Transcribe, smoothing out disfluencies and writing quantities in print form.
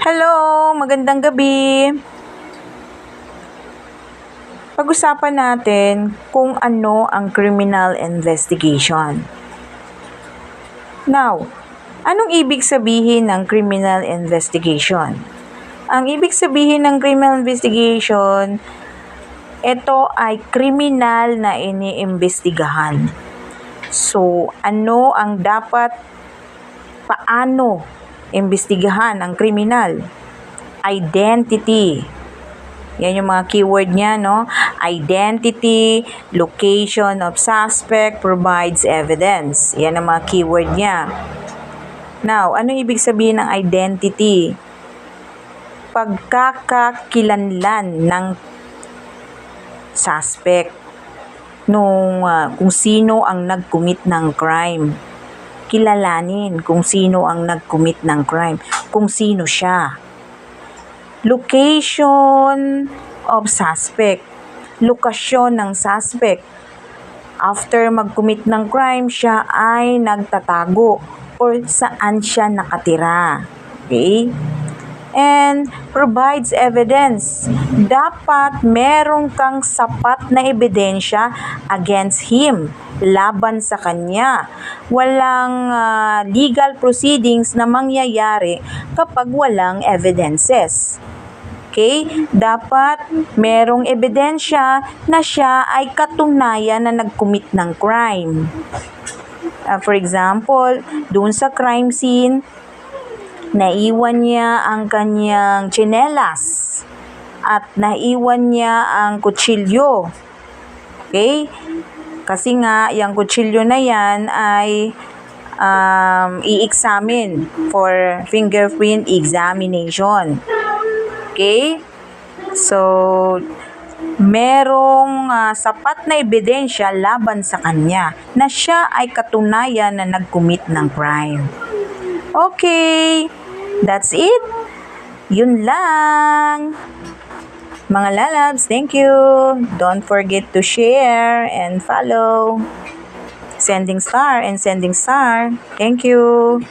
Hello, magandang gabi. Pag-usapan natin kung ano ang criminal investigation. Now, anong ibig sabihin ng criminal investigation? Ang ibig sabihin ng criminal investigation, ito ay kriminal na iniimbestigahan. So, ano ang paano imbestigahan ang kriminal? Identity. Yan yung mga keyword niya, no? Identity, location of suspect, provides evidence. Yan ang mga keyword niya. Now, ano ibig sabihin ng identity? Pagkakakilanlan ng suspect kung sino ang nag-commit ng crime. Kilalanin kung sino ang nag-commit ng crime, kung sino siya. Location of suspect. Lokasyon ng suspect. After mag-commit ng crime, siya ay nagtatago or saan siya nakatira. Okay? And provides evidence. Dapat meron kang sapat na ebidensya against him, laban sa kanya. Walang legal proceedings na mangyayari kapag walang evidences. Okay? Dapat merong ebidensya na siya ay katunayan na nag-commit ng crime. For example, doon sa crime scene, naiwan niya ang kanyang tsinelas at naiwan niya ang kutsilyo. Okay? Kasi nga, yung kutsilyo na yan ay i-examine for fingerprint examination. Okay? So, merong sapat na ebidensya laban sa kanya na siya ay katunayan na nag-commit ng crime. Okay, that's it. Yun lang. Mga lalabs, thank you. Don't forget to share and follow. Sending star and sending star. Thank you.